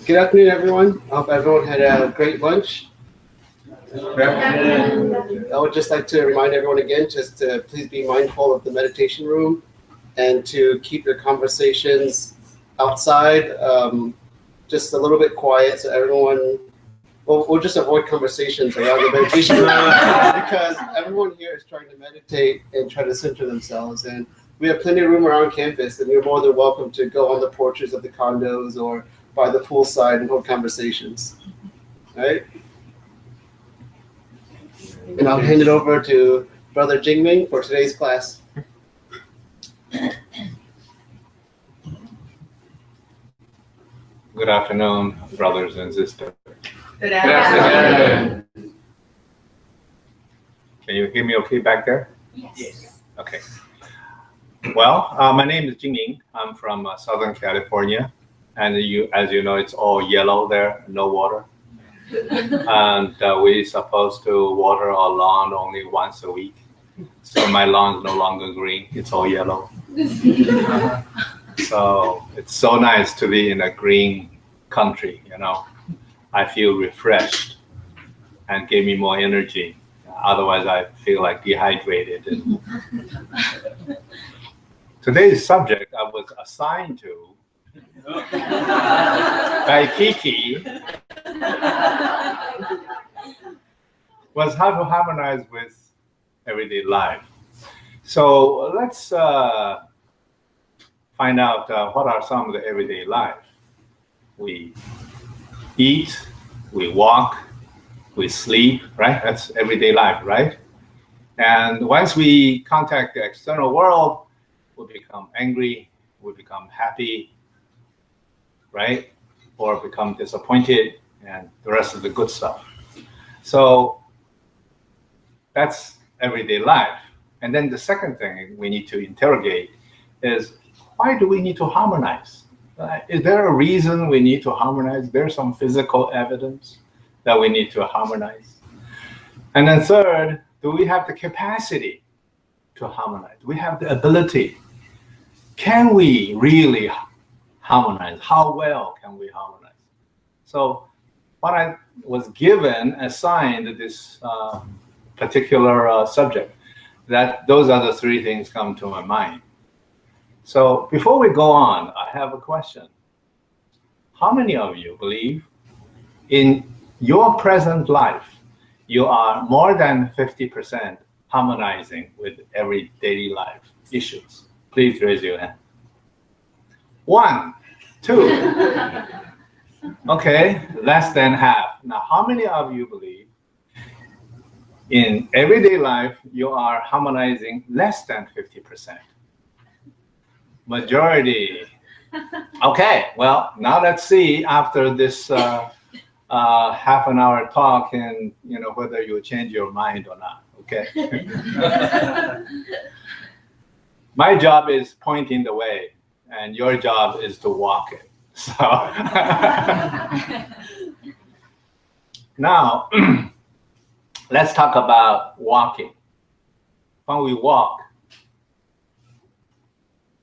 Good afternoon, everyone. I hope everyone had a great lunch. I would just like to remind everyone again, just to please be mindful of the meditation room and to keep your conversations outside, just a little bit quiet so everyone, we'll just avoid conversations around the meditation room because everyone here is trying to meditate and try to center themselves. And we have plenty of room around campus, and you're more than welcome to go on the porches of the condos or by the poolside and hold conversations. All right? And I'll hand it over to Brother Jingming for today's class. Good afternoon, brothers and sisters. Good afternoon. Can you hear me okay back there? Yes. Okay. Well, my name is Jingming. I'm from Southern California. And as you know, it's all yellow there, no water. And we're supposed to water our lawn only once a week. So my lawn is no longer green, it's all yellow. So it's so nice to be in a green country, you know. I feel refreshed and gave me more energy. Otherwise, I feel like dehydrated. Today's subject I was assigned to by Kiki was how to harmonize with everyday life. So let's find out what are some of the everyday life. We eat, we walk, we sleep, right? That's everyday life, right? And once we contact the external world, we become angry, we become happy, right? Or become disappointed and the rest of the good stuff. So that's everyday life. And then the second thing we need to interrogate is why do we need to harmonize? Is there a reason we need to harmonize? There's some physical evidence that we need to harmonize. And then third, do we have the capacity to harmonize? Do we have the ability? Can we really harmonize? How well can we harmonize? So when I was given, assigned this particular subject, those are the three things come to my mind. So before we go on, I have a question. How many of you believe in your present life, you are more than 50% harmonizing with every daily life issues? Please raise your hand. 1, 2. Okay, less than half. Now, how many of you believe in everyday life you are harmonizing less than 50%? Majority. Okay, well, now let's see after this half an hour talk, and whether you change your mind or not. Okay. My job is pointing the way, and your job is to walk it. So now let's talk about walking. When we walk,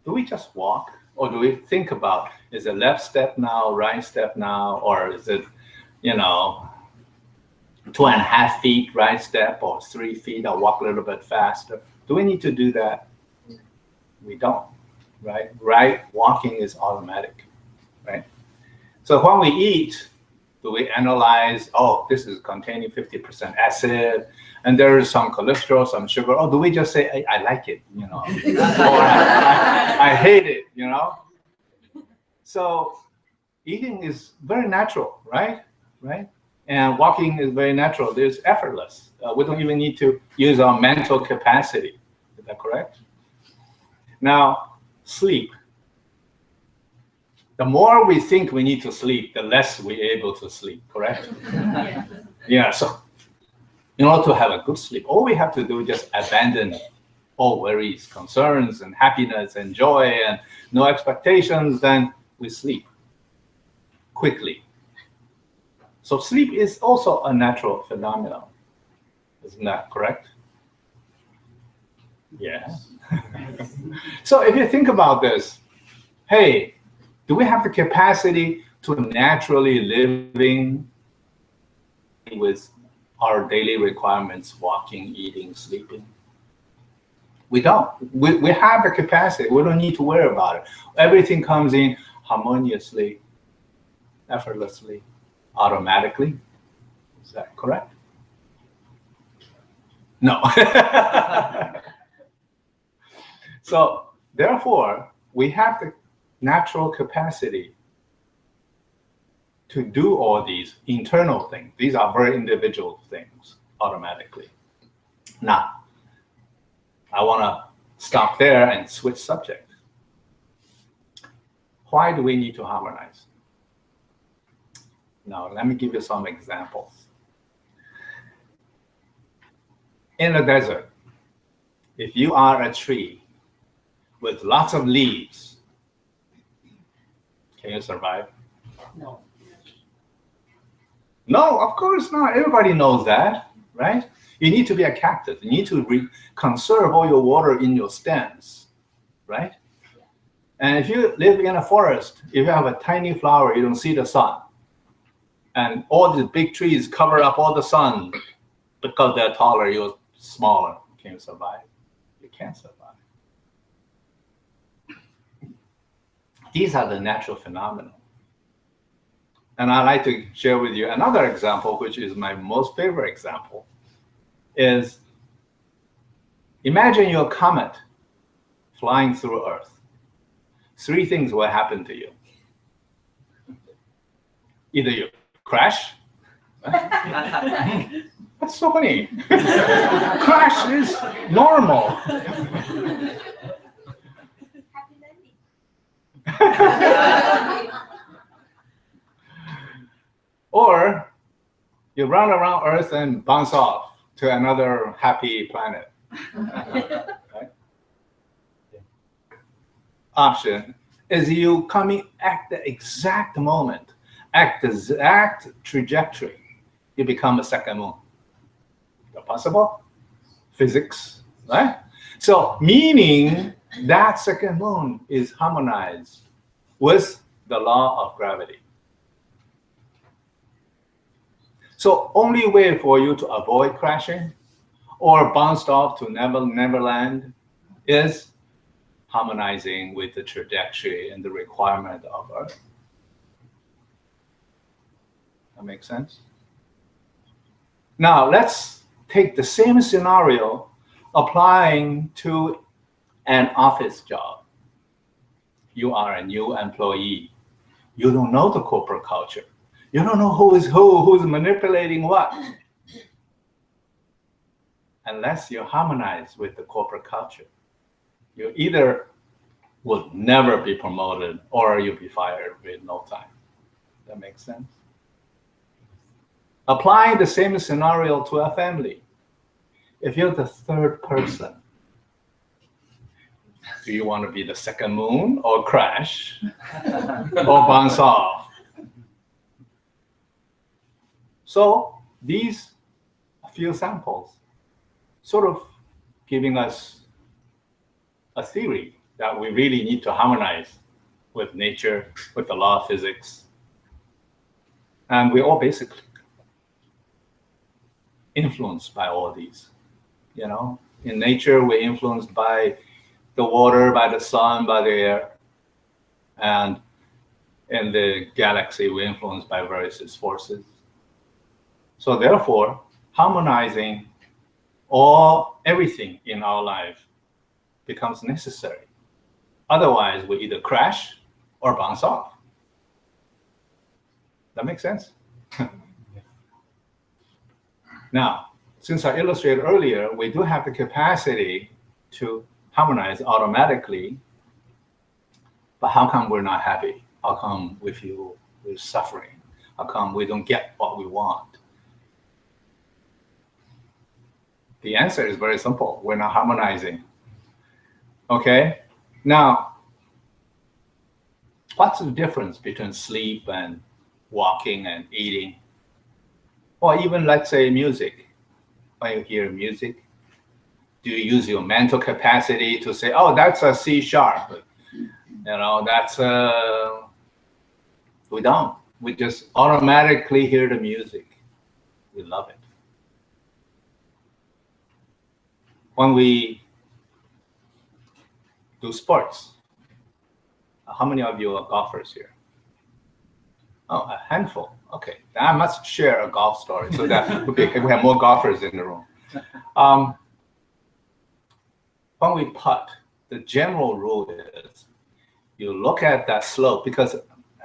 do we just walk, or do we think about, is it left step now, right step now, or is it 2.5 feet right step, or 3 feet, I'll walk a little bit faster? Do we need to do that? We don't, right? Right walking is automatic, right? So when we eat, do we analyze, oh, this is containing 50% acid, and there is some cholesterol, some sugar? Or do we just say, I like it, or I hate it, So eating is very natural, right? And walking is very natural. It's effortless. We don't even need to use our mental capacity. Is that correct? Now, sleep. The more we think we need to sleep, the less we're able to sleep, correct? Yeah, so in order to have a good sleep, all we have to do is just abandon all worries, concerns, and happiness, and joy, and no expectations, then we sleep quickly. So sleep is also a natural phenomenon. Isn't that correct? Yeah. So if you think about this, hey, do we have the capacity to naturally living with our daily requirements, walking, eating, sleeping? We don't. We have the capacity. We don't need to worry about it. Everything comes in harmoniously, effortlessly, automatically. Is that correct? No. So therefore, we have the natural capacity to do all these internal things. These are very individual things automatically. Now, I want to stop there and switch subject. Why do we need to harmonize? Now, let me give you some examples. In the desert, if you are a tree with lots of leaves, can you survive? No. No, of course not. Everybody knows that, right? You need to be a cactus. You need to conserve all your water in your stems, right? And if you live in a forest, if you have a tiny flower, you don't see the sun. And all the big trees cover up all the sun because they're taller, you're smaller. Can you survive? You can't survive. These are the natural phenomena. And I'd like to share with you another example, which is my most favorite example, is imagine you're a comet flying through Earth. 3 things will happen to you. Either you crash. That's so funny. Crash is normal. Or you run around Earth and bounce off to another happy planet. Right? option is you coming at the exact moment, at the exact trajectory, you become a second moon. Is that possible? Physics, right? So meaning that second moon is harmonized with the law of gravity. So only way for you to avoid crashing or bounced off to Neverland is harmonizing with the trajectory and the requirement of Earth. That makes sense? Now let's take the same scenario applying to an office job. You are a new employee. You don't know the corporate culture. You don't know who is who's manipulating what. Unless you harmonize with the corporate culture, you either will never be promoted or you'll be fired with no time. That makes sense? Applying the same scenario to a family. If you're the third person, do you want to be the second moon or crash or bounce off? So these few samples sort of giving us a theory that we really need to harmonize with nature, with the law of physics. And we're all basically influenced by all these. You know, in nature, we're influenced by the water, by the sun, by the air. And in the galaxy, we're influenced by various forces. So therefore, harmonizing everything in our life becomes necessary. Otherwise, we either crash or bounce off. That makes sense? Now, since I illustrated earlier, we do have the capacity to harmonize automatically, but how come we're not happy? How come we feel we're suffering? How come we don't get what we want? The answer is very simple. We're not harmonizing. Okay? Now, what's the difference between sleep and walking and eating? Or even, let's say, music. When you hear music, do you use your mental capacity to say, oh, that's a C sharp? You know, that's a... We don't. We just automatically hear the music. We love it. When we do sports, how many of you are golfers here? Oh, a handful. Okay, I must share a golf story so that we have more golfers in the room. When we putt, the general rule is you look at that slope, because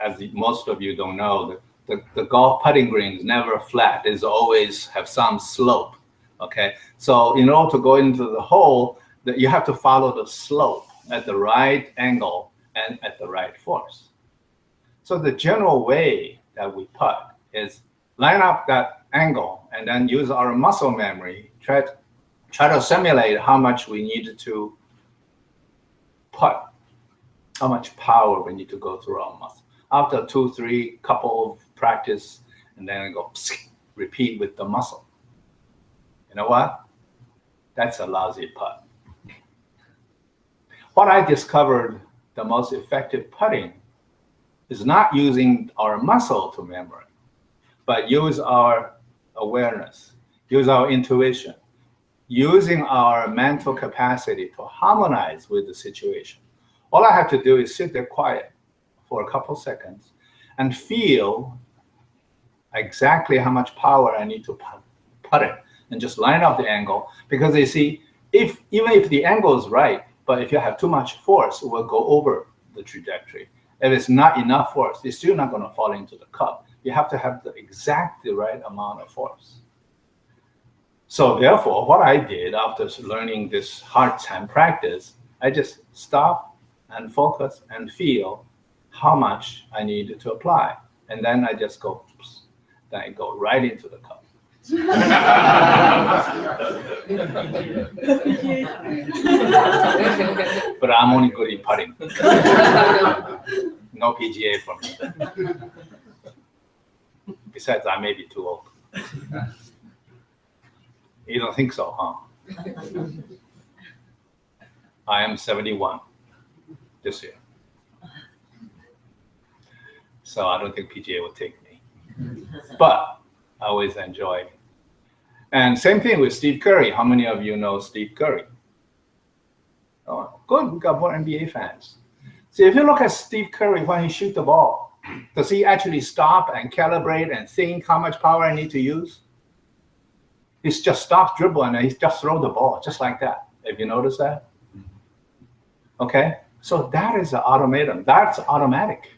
as most of you don't know, the golf putting green is never flat. It's always have some slope. Okay, so in order to go into the hole, you have to follow the slope at the right angle and at the right force. So the general way that we putt is line up that angle and then use our muscle memory, try to simulate how much we need to putt, how much power we need to go through our muscle. After 2, 3 couple of practice, and then go repeat with the muscle. You know what? That's a lousy putt. What I discovered the most effective putting is not using our muscle to memory, but use our awareness, use our intuition, using our mental capacity to harmonize with the situation. All I have to do is sit there quiet for a couple seconds and feel exactly how much power I need to put it, and just line up the angle. Because you see, even if the angle is right, but if you have too much force, it will go over the trajectory. If it's not enough force, it's still not going to fall into the cup. You have to have the exactly right amount of force. So therefore, what I did after learning this hard time practice, I just stop and focus and feel how much I need to apply. And then I just go, then I go right into the cup. But I'm only good in putting. No PGA for me. Besides, I may be too old. You don't think so, huh? I am 71 this year. So I don't think PGA will take me. But I always enjoy. And same thing with Steve Curry. How many of you know Steve Curry? Oh, good, we got more NBA fans. See, if you look at Steve Curry when he shoots the ball, does he actually stop and calibrate and think how much power I need to use? He's just stop dribbling and he just throw the ball just like that. Have you noticed that? Okay, so that is an automaton. That's automatic.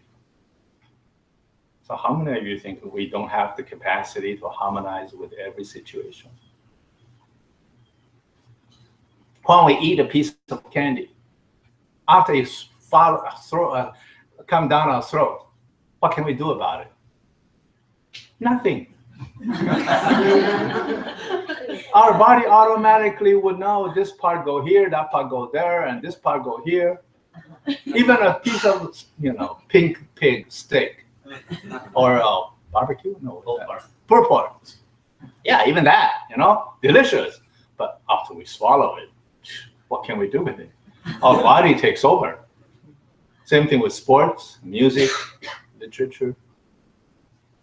So how many of you think we don't have the capacity to harmonize with every situation? When we eat a piece of candy, after it's come down our throat, what can we do about it? Nothing. Our body automatically would know this part go here, that part go there, and this part go here. Even a piece of, pink pig steak or barbecue, no, pulled pork. Yeah, even that, delicious. But after we swallow it, what can we do with it? Our body takes over. Same thing with sports, music, literature.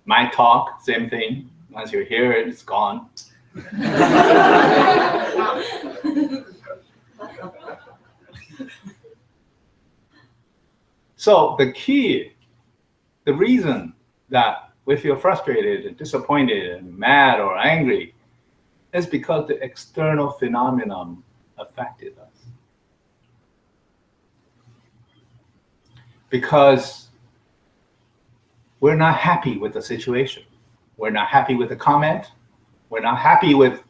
My talk, same thing. Once you hear it, it's gone. So the key, the reason that we feel frustrated and disappointed and mad or angry is because the external phenomenon affected us. Because we're not happy with the situation. We're not happy with the comment. We're not happy with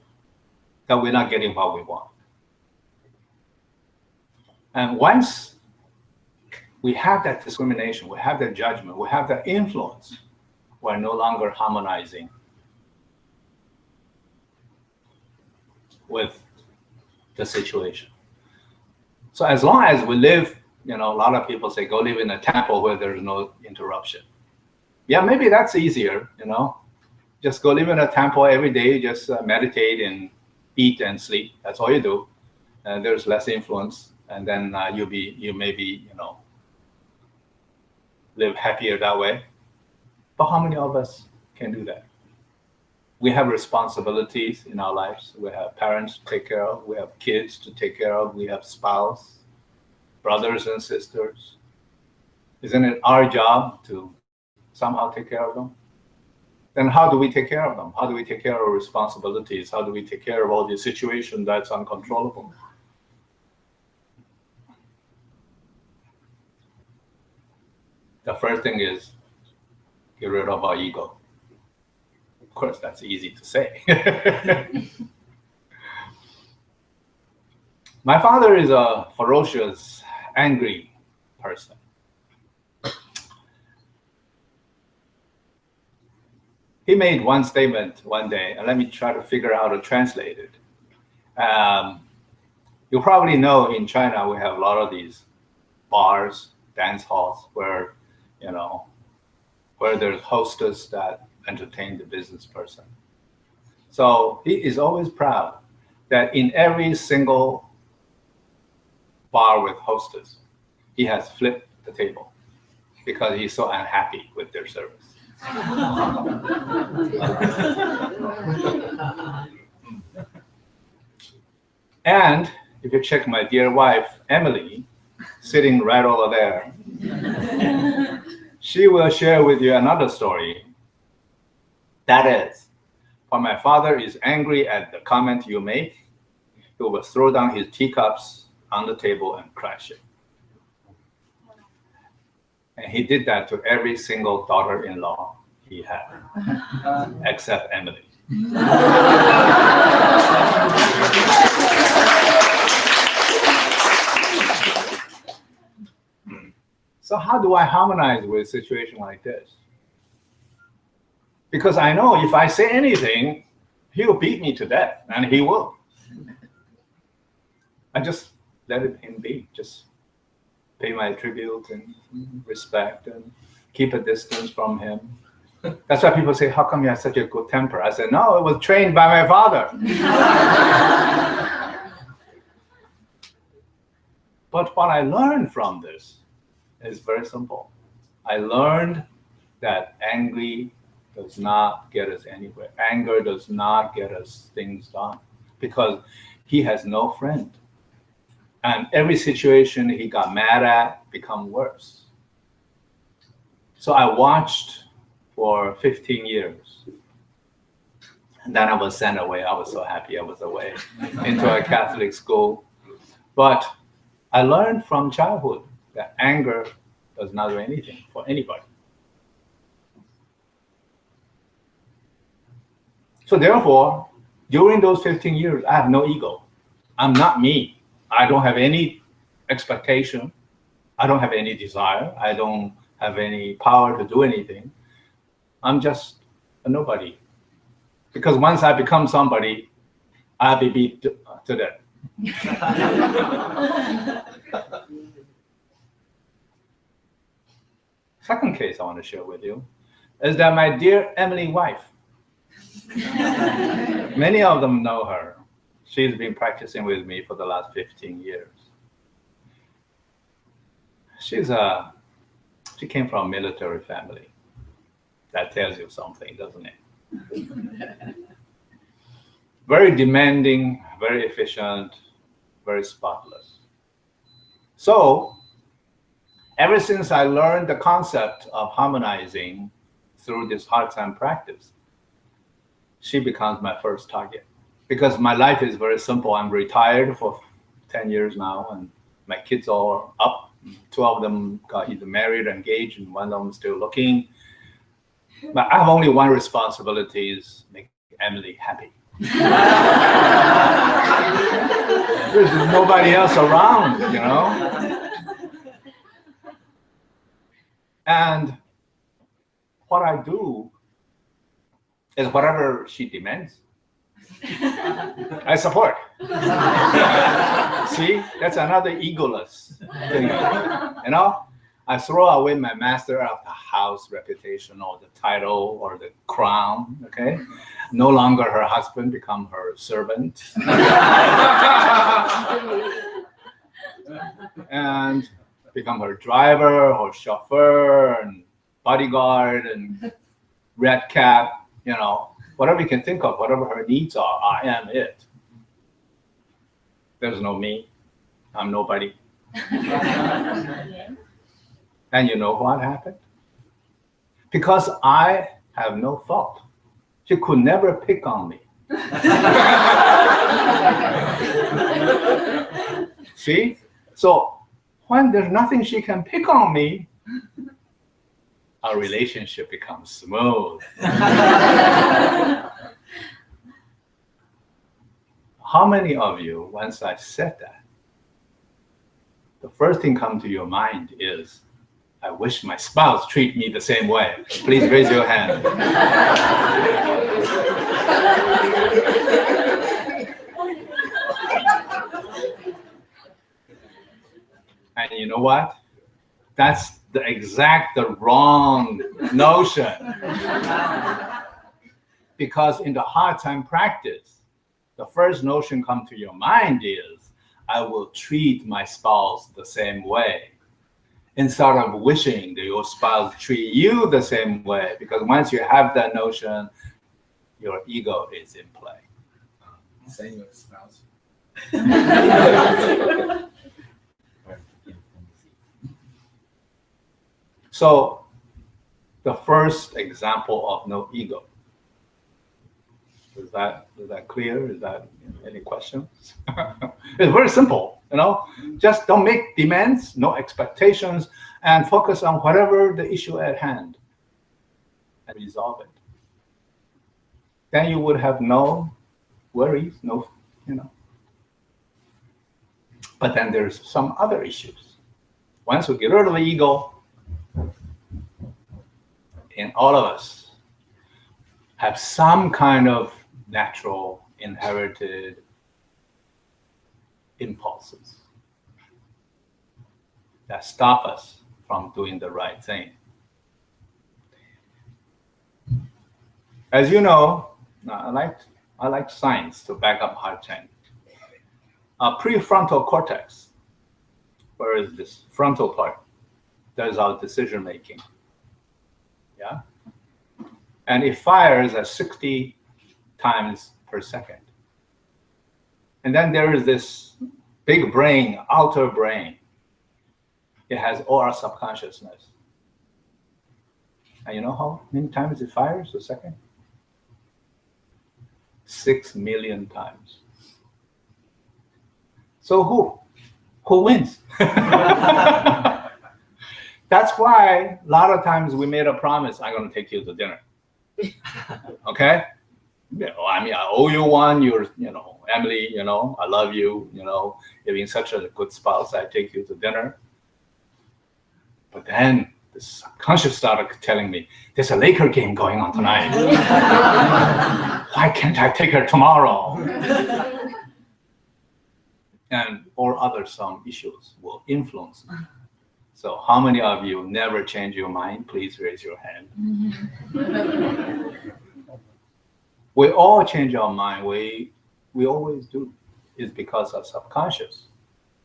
that we're not getting what we want. And once we have that discrimination, we have that judgment, we have that influence, we're no longer harmonizing with the situation. So as long as we live, a lot of people say, go live in a temple where there's no interruption. Yeah, maybe that's easier, Just go live in a temple every day, just meditate and eat and sleep. That's all you do. And there's less influence. And then you maybe, live happier that way. But how many of us can do that? We have responsibilities in our lives. We have parents to take care of. We have kids to take care of. We have spouse, brothers and sisters. Isn't it our job to somehow take care of them? Then how do we take care of them? How do we take care of our responsibilities? How do we take care of all the situation that's uncontrollable? The first thing is get rid of our ego. Of course, that's easy to say. My father is a ferocious, angry person. He made one statement one day, and let me try to figure out how to translate it. You probably know in China we have a lot of these bars, dance halls where there's hostess that entertain the business person. So he is always proud that in every single bar with hostess, he has flipped the table because he's so unhappy with their service. And if you check my dear wife, Emily, sitting right over there, she will share with you another story. That is, when my father is angry at the comment you make, he will throw down his teacups on the table and crash it. And he did that to every single daughter-in-law he had, except Emily. So how do I harmonize with a situation like this? Because I know if I say anything, he'll beat me to death, and he will. I just let him be. Just pay my tribute and respect and keep a distance from him. That's why people say, how come you have such a good temper? I said, no, it was trained by my father. But what I learned from this is very simple. I learned that angry does not get us anywhere. Anger does not get us things done because he has no friend. And every situation he got mad at become worse. So I watched for 15 years. And then I was sent away. I was so happy I was away into a Catholic school. But I learned from childhood that anger does not do anything for anybody. So therefore, during those 15 years, I have no ego. I'm not me. I don't have any expectation. I don't have any desire. I don't have any power to do anything. I'm just a nobody. Because once I become somebody, I'll be beat to death. Second case I want to share with you is that my dear Emily wife, many of them know her. She's been practicing with me for the last 15 years. She came from a military family. That tells you something, doesn't it? Very demanding, very efficient, very spotless. So, ever since I learned the concept of harmonizing through this hard time practice, she becomes my first target. Because my life is very simple. I'm retired for 10 years now, and my kids are up. 2 of them got either married or engaged, and 1 of them still looking. But I have only one responsibility, is make Emily happy. There's nobody else around, you know? And what I do is whatever she demands, I support. See, that's another egoless thing. You know, I throw away my master of the house reputation or the title or the crown, okay? No longer her husband, become her servant. And become her driver, her chauffeur, and bodyguard, and red cap, you know, whatever you can think of, whatever her needs are, I am it. There's no me. I'm nobody. And you know what happened? Because I have no fault. She could never pick on me. See? So when there's nothing she can pick on me, our relationship becomes smooth. How many of you, once I said that, the first thing come to your mind is, I wish my spouse treat me the same way? Please raise your hand. And you know what? That's the wrong notion. Because in the hard time practice, the first notion come to your mind is, I will treat my spouse the same way, instead of wishing that your spouse treat you the same way. Because once you have that notion, your ego is in play. Saying your spouse. So the first example of no ego. Is that clear? Is that any questions? It's very simple, you know. Just don't make demands, no expectations, and focus on whatever the issue at hand and resolve it. Then you would have no worries, no, you know. But then there's some other issues. Once we get rid of the ego, in all of us have some kind of natural, inherited impulses that stop us from doing the right thing. As you know, I like science to back up Hard Chang. Prefrontal cortex, where is this frontal part? That is our decision making. Yeah? And it fires at 60 times per second. And then there is this big brain, outer brain. It has all our subconsciousness. And you know how many times it fires a second? 6 million times. So who wins? That's why a lot of times we made a promise, I'm going to take you to dinner. Okay? You know, I mean, I owe you one, you're, Emily, I love you, you're being such a good spouse, I take you to dinner. But then the subconscious started telling me, there's a Laker game going on tonight. Why can't I take her tomorrow? And or other some issues will influence me. So how many of you never change your mind? Please raise your hand. We all change our mind. We always do. It's because our subconscious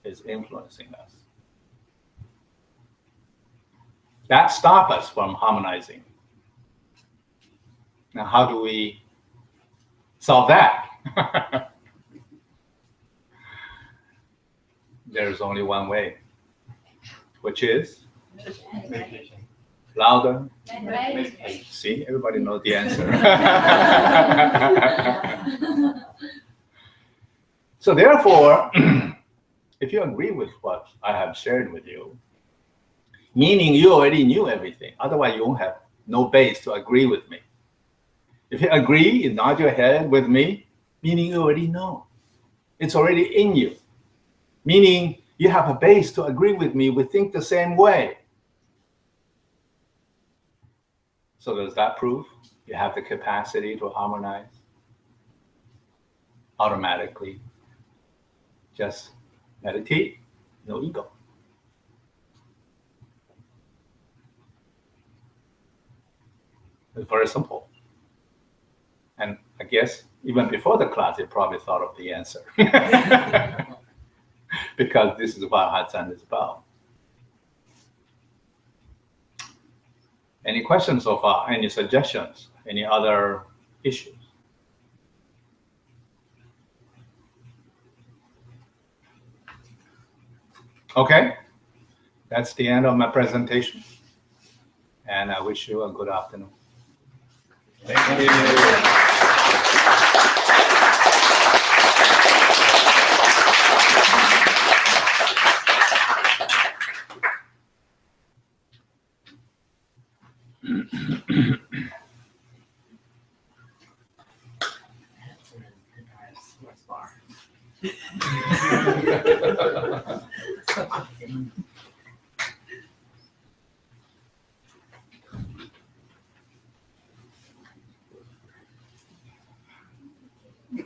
is influencing us. That stops us from harmonizing. Now, how do we solve that? There's only one way, which is Meditation. Louder. Meditation. See, everybody knows the answer. So therefore, if you agree with what I have shared with you, meaning you already knew everything. Otherwise, you won't have no base to agree with me. If you agree, you nod your head with me, meaning you already know. It's already in you. Meaning you have a base to agree with me. We think the same way. So does that prove you have the capacity to harmonize automatically? Just meditate, no ego. It's very simple. And I guess even before the class, you probably thought of the answer. Because this is what Hatsan is about. Any questions so far? Any suggestions? Any other issues? Okay, that's the end of my presentation. And I wish you a good afternoon. Thank you.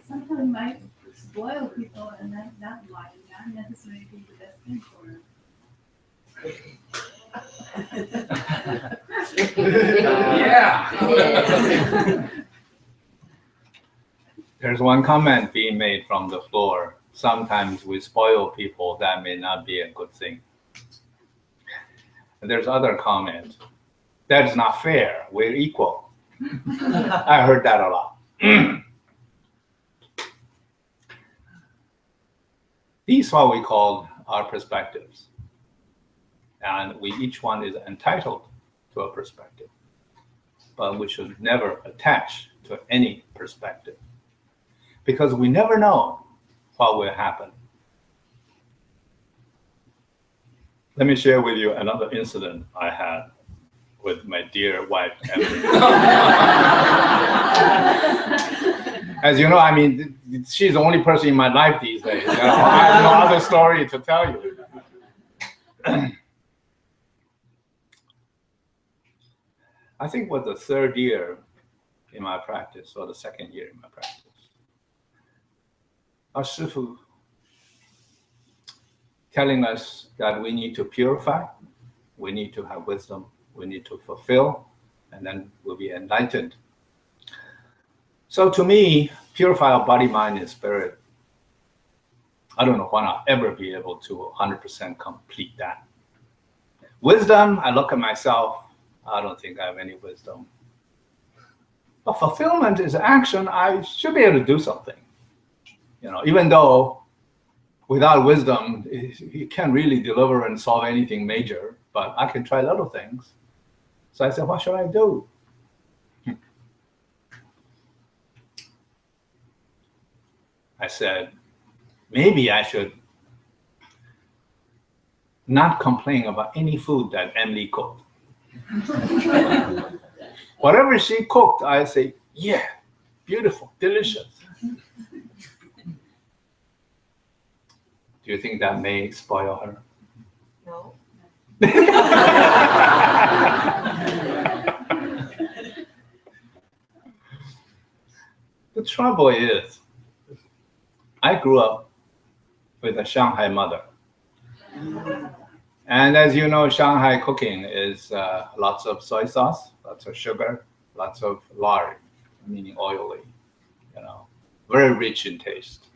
Sometimes might spoil people, and that's not why, not necessarily be the best thing for them. Yeah. There's one comment being made from the floor. Sometimes we spoil people. That may not be a good thing. And there's other comment. That's not fair. We're equal. I heard that a lot. These are what we call our perspectives. And each one is entitled to a perspective. But we should never attach to any perspective. Because we never know what will happen. Let me share with you another incident I had with my dear wife, Emily. As you know, I mean, she's the only person in my life these days. I have no other story to tell you. I think it was the third year in my practice, or the second year in my practice. our Shifu telling us that we need to purify, we need to have wisdom, we need to fulfill, and then we'll be enlightened. So to me, purify our body, mind, and spirit. I don't know when I'll ever be able to 100% complete that. Wisdom, I look at myself, I don't think I have any wisdom. But fulfillment is action. I should be able to do something. Even though without wisdom, you can't really deliver and solve anything major, but I can try little things. So I said, what should I do? I said, maybe I should not complain about any food that Emily cooked. Whatever she cooked, I say, yeah, beautiful, delicious. Do you think that may spoil her? No. The trouble is, I grew up with a Shanghai mother. And as you know, Shanghai cooking is lots of soy sauce, lots of sugar, lots of lard, meaning oily, very rich in taste.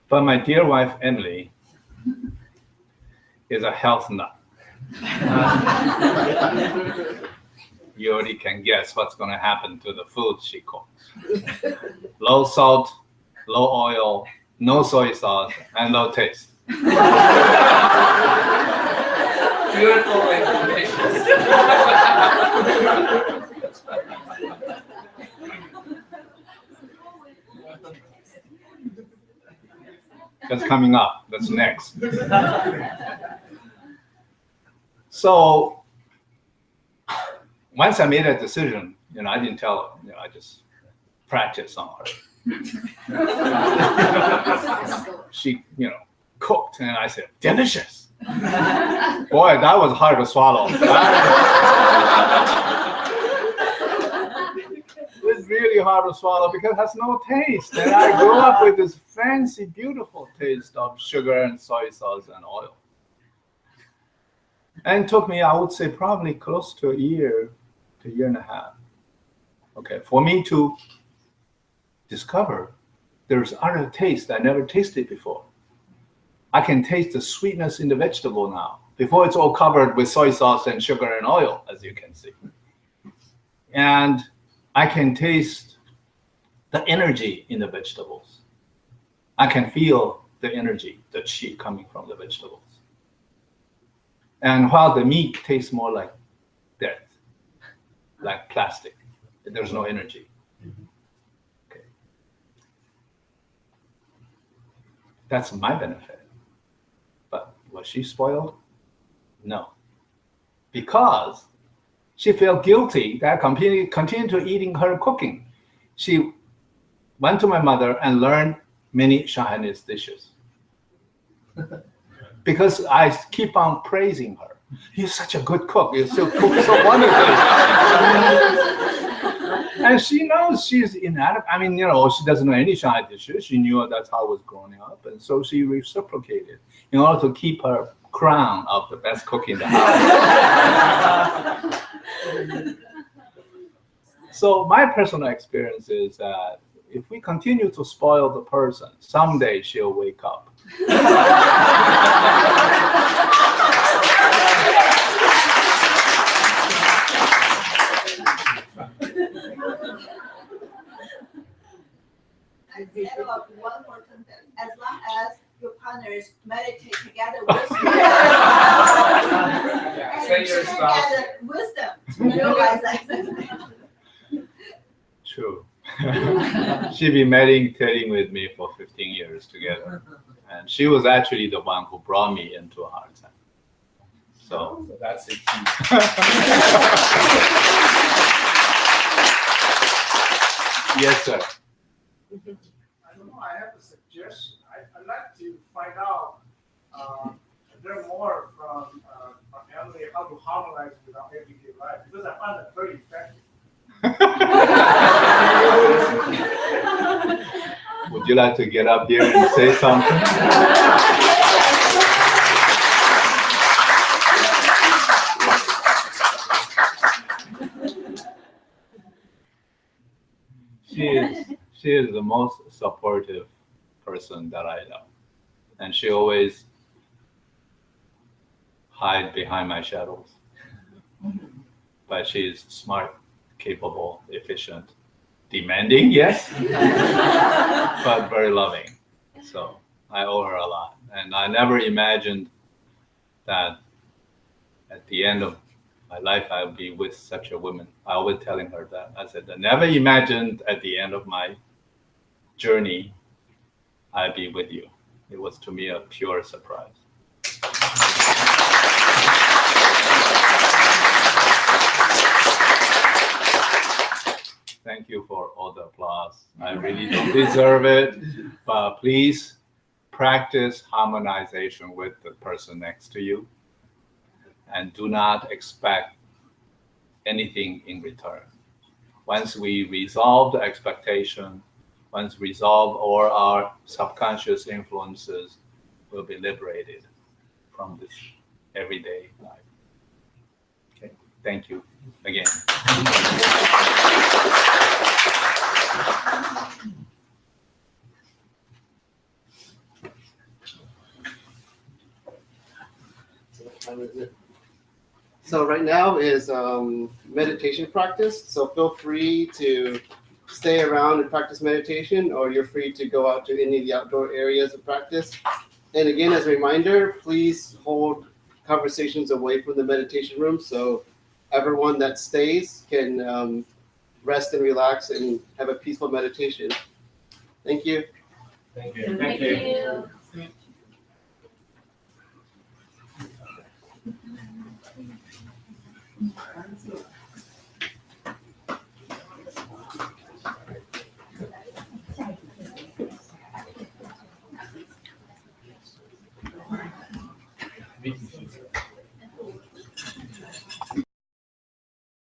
But my dear wife, Emily, is a health nut. You already can guess what's going to happen to the food she cooks. Low salt, low oil, no soy sauce, and low taste. Beautiful explanations. That's coming up. That's next. So once I made a decision, I didn't tell her. I just practiced on her. She, cooked, and I said, delicious. Boy, that was hard to swallow. It's really hard to swallow because it has no taste. And I grew up with this fancy, beautiful taste of sugar and soy sauce and oil. And it took me, I would say, probably close to a year and a half. Okay, for me to discover there's other taste I never tasted before. I can taste the sweetness in the vegetable now. Before, it's all covered with soy sauce and sugar and oil, as you can see. And I can taste the energy in the vegetables. I can feel the energy, the qi coming from the vegetables. And while the meat tastes more like death, like plastic, there's no energy. Okay. That's my benefit. But was she spoiled? No. Because she felt guilty that I continued to eating her cooking. She went to my mother and learned many Shanghainese dishes. Because I keep on praising her. You're such a good cook. You still cook so wonderfully. And she knows she's inadequate. I mean, she doesn't know any Shanghai dishes. She knew that's how I was growing up. And so she reciprocated in order to keep her crown of the best cook in the house. So my personal experience is that if we continue to spoil the person, someday she'll wake up. I add up one more sentence. As long as your partners meditate together with you, and Say your spouse. gather wisdom to realize that. True. She'd been meditating with me for 15 years together. And she was actually the one who brought me into a hard time. So That's it. yes, sir. I don't know, I have a suggestion. I'd like to find out learn more from Emily how to harmonize with our everyday life, because I find that very effective. Would you like to get up here and say something? She is the most supportive person that I know, and she always hide behind my shadows. But she's smart, capable, efficient, demanding, yes, but very loving. So I owe her a lot, and I never imagined that at the end of my life I would be with such a woman. I always telling her that. I said, I never imagined at the end of my journey I'd be with you. It was to me a pure surprise. Thank you for all the applause. I really don't deserve it, but please practice harmonization with the person next to you, and do not expect anything in return. Once we resolve the expectation, once resolve all our subconscious influences, we'll be liberated from this everyday life. Okay, thank you again. So right now is meditation practice. So feel free to stay around and practice meditation, or you're free to go out to any of the outdoor areas of practice. And again, as a reminder, please hold conversations away from the meditation room so everyone that stays can rest and relax and have a peaceful meditation. Thank you. Thank you. Thank you. Thank you.